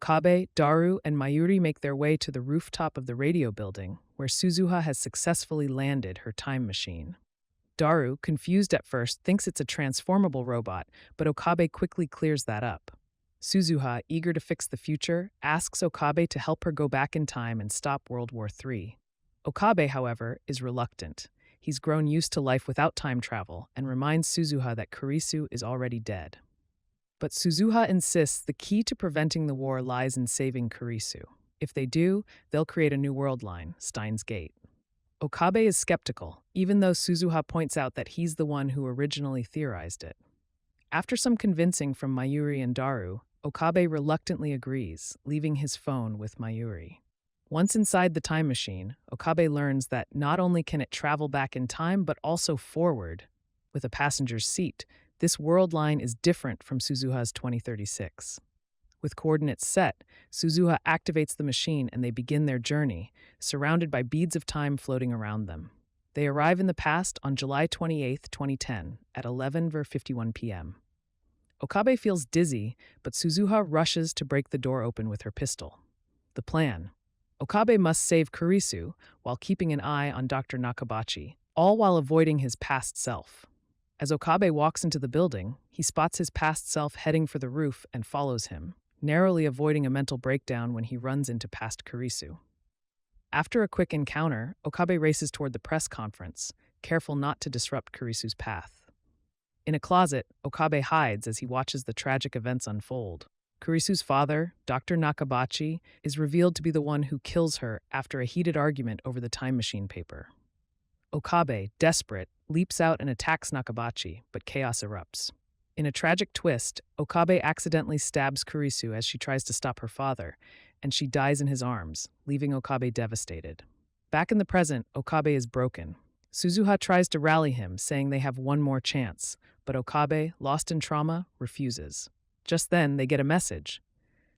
Okabe, Daru, and Mayuri make their way to the rooftop of the radio building, where Suzuha has successfully landed her time machine. Daru, confused at first, thinks it's a transformable robot, but Okabe quickly clears that up. Suzuha, eager to fix the future, asks Okabe to help her go back in time and stop World War III. Okabe, however, is reluctant. He's grown used to life without time travel and reminds Suzuha that Kurisu is already dead. But Suzuha insists the key to preventing the war lies in saving Kurisu. If they do, they'll create a new world line, SteinsGate. Okabe is skeptical, even though Suzuha points out that he's the one who originally theorized it. After some convincing from Mayuri and Daru, Okabe reluctantly agrees, leaving his phone with Mayuri. Once inside the time machine, Okabe learns that not only can it travel back in time, but also forward. With a passenger's seat, this world line is different from Suzuha's 2036. With coordinates set, Suzuha activates the machine and they begin their journey, surrounded by beads of time floating around them. They arrive in the past on July 28, 2010, at 11:51 p.m. Okabe feels dizzy, but Suzuha rushes to break the door open with her pistol. The plan: Okabe must save Kurisu while keeping an eye on Dr. Nakabachi, all while avoiding his past self. As Okabe walks into the building, he spots his past self heading for the roof and follows him, narrowly avoiding a mental breakdown when he runs into past Kurisu. After a quick encounter, Okabe races toward the press conference, careful not to disrupt Kurisu's path. In a closet, Okabe hides as he watches the tragic events unfold. Kurisu's father, Dr. Nakabachi, is revealed to be the one who kills her after a heated argument over the time machine paper. Okabe, desperate, leaps out and attacks Nakabachi, but chaos erupts. In a tragic twist, Okabe accidentally stabs Kurisu as she tries to stop her father, and she dies in his arms, leaving Okabe devastated. Back in the present, Okabe is broken. Suzuha tries to rally him, saying they have one more chance, but Okabe, lost in trauma, refuses. Just then, they get a message.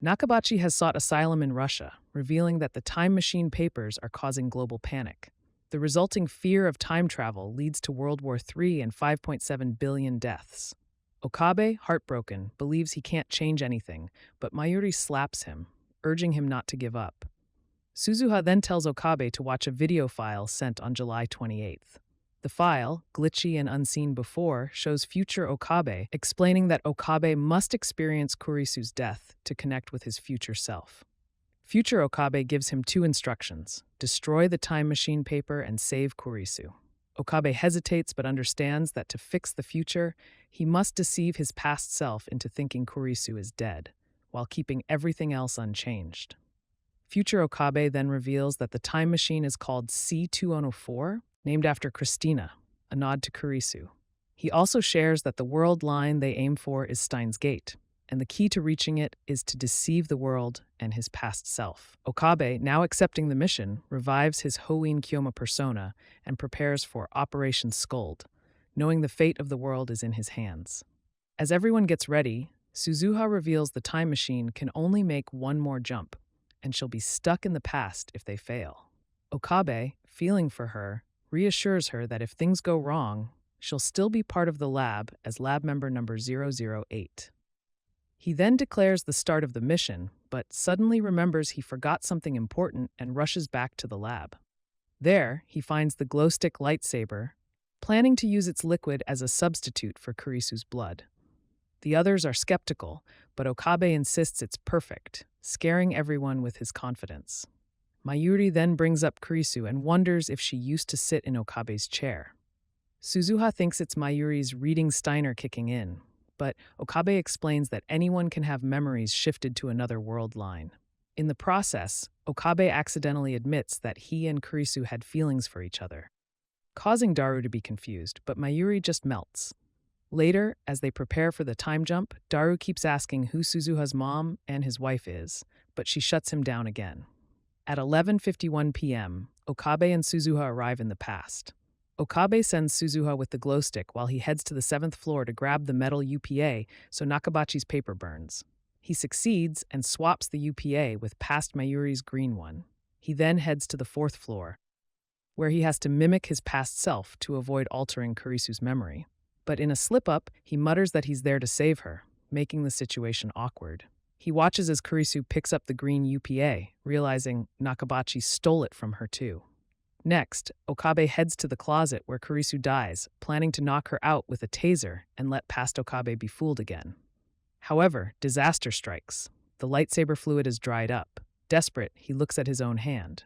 Nakabachi has sought asylum in Russia, revealing that the time machine papers are causing global panic. The resulting fear of time travel leads to World War III and 5.7 billion deaths. Okabe, heartbroken, believes he can't change anything, but Mayuri slaps him, urging him not to give up. Suzuha then tells Okabe to watch a video file sent on July 28th. The file, glitchy and unseen before, shows future Okabe, explaining that Okabe must experience Kurisu's death to connect with his future self. Future Okabe gives him two instructions: destroy the time machine paper and save Kurisu. Okabe hesitates but understands that to fix the future, he must deceive his past self into thinking Kurisu is dead, while keeping everything else unchanged. Future Okabe then reveals that the time machine is called C2104, named after Christina, a nod to Kurisu. He also shares that the world line they aim for is SteinsGate, and the key to reaching it is to deceive the world and his past self. Okabe, now accepting the mission, revives his Hoin Kyoma persona and prepares for Operation Scold, knowing the fate of the world is in his hands. As everyone gets ready, Suzuha reveals the time machine can only make one more jump, and she'll be stuck in the past if they fail. Okabe, feeling for her, reassures her that if things go wrong, she'll still be part of the lab as lab member number 008. He then declares the start of the mission, but suddenly remembers he forgot something important and rushes back to the lab. There, he finds the glow-stick lightsaber, planning to use its liquid as a substitute for Kurisu's blood. The others are skeptical, but Okabe insists it's perfect, scaring everyone with his confidence. Mayuri then brings up Kurisu and wonders if she used to sit in Okabe's chair. Suzuha thinks it's Mayuri's reading Steiner kicking in, but Okabe explains that anyone can have memories shifted to another world line. In the process, Okabe accidentally admits that he and Kurisu had feelings for each other, causing Daru to be confused, but Mayuri just melts. Later, as they prepare for the time jump, Daru keeps asking who Suzuha's mom and his wife is, but she shuts him down again. At 11:51 p.m., Okabe and Suzuha arrive in the past. Okabe sends Suzuha with the glow stick while he heads to the 7th floor to grab the metal UPA so Nakabachi's paper burns. He succeeds and swaps the UPA with past Mayuri's green one. He then heads to the 4th floor, where he has to mimic his past self to avoid altering Kurisu's memory. But in a slip-up, he mutters that he's there to save her, making the situation awkward. He watches as Kurisu picks up the green UPA, realizing Nakabachi stole it from her too. Next, Okabe heads to the closet where Kurisu dies, planning to knock her out with a taser and let past Okabe be fooled again. However, disaster strikes. The lightsaber fluid is dried up. Desperate, he looks at his own hand.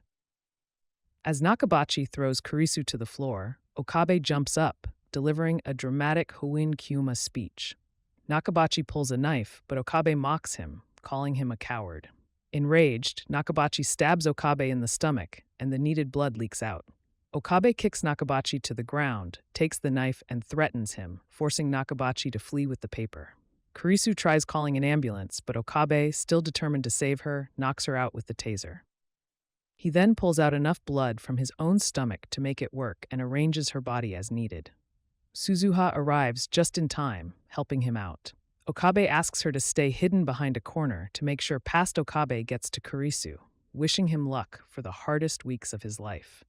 As Nakabachi throws Kurisu to the floor, Okabe jumps up, delivering a dramatic Hoin Kyuma speech. Nakabachi pulls a knife, but Okabe mocks him, calling him a coward. Enraged, Nakabachi stabs Okabe in the stomach, and the needed blood leaks out. Okabe kicks Nakabachi to the ground, takes the knife, and threatens him, forcing Nakabachi to flee with the paper. Kurisu tries calling an ambulance, but Okabe, still determined to save her, knocks her out with the taser. He then pulls out enough blood from his own stomach to make it work and arranges her body as needed. Suzuha arrives just in time, helping him out. Okabe asks her to stay hidden behind a corner to make sure past Okabe gets to Kurisu, wishing him luck for the hardest weeks of his life.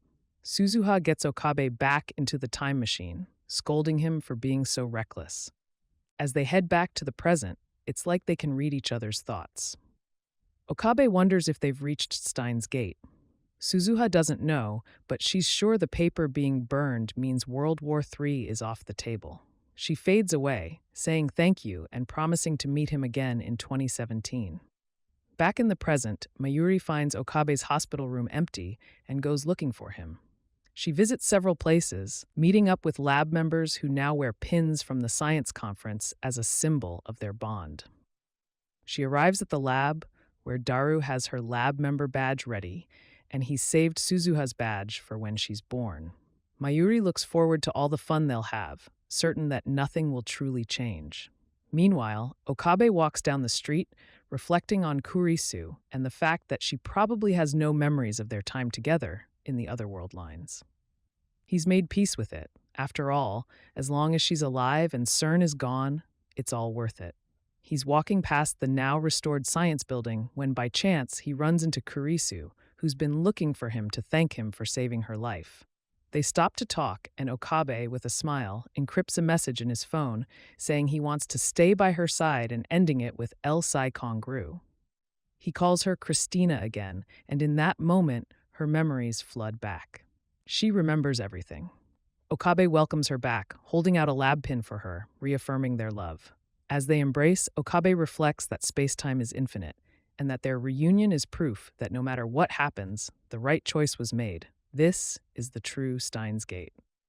Suzuha gets Okabe back into the time machine, scolding him for being so reckless. As they head back to the present, it's like they can read each other's thoughts. Okabe wonders if they've reached SteinsGate. Suzuha doesn't know, but she's sure the paper being burned means World War III is off the table. She fades away, saying thank you and promising to meet him again in 2017. Back in the present, Mayuri finds Okabe's hospital room empty and goes looking for him. She visits several places, meeting up with lab members who now wear pins from the science conference as a symbol of their bond. She arrives at the lab, where Daru has her lab member badge ready, and he's saved Suzuha's badge for when she's born. Mayuri looks forward to all the fun they'll have, certain that nothing will truly change. Meanwhile, Okabe walks down the street, reflecting on Kurisu and the fact that she probably has no memories of their time together in the otherworld lines. He's made peace with it. After all, as long as she's alive and CERN is gone, it's all worth it. He's walking past the now restored science building when by chance he runs into Kurisu, who's been looking for him to thank him for saving her life. They stop to talk, and Okabe, with a smile, encrypts a message in his phone saying he wants to stay by her side and ending it with El Sai Kongru. He calls her Christina again, and in that moment, her memories flood back. She remembers everything. Okabe welcomes her back, holding out a lab pin for her, reaffirming their love. As they embrace, Okabe reflects that space-time is infinite, and that their reunion is proof that no matter what happens, the right choice was made. This is the true SteinsGate.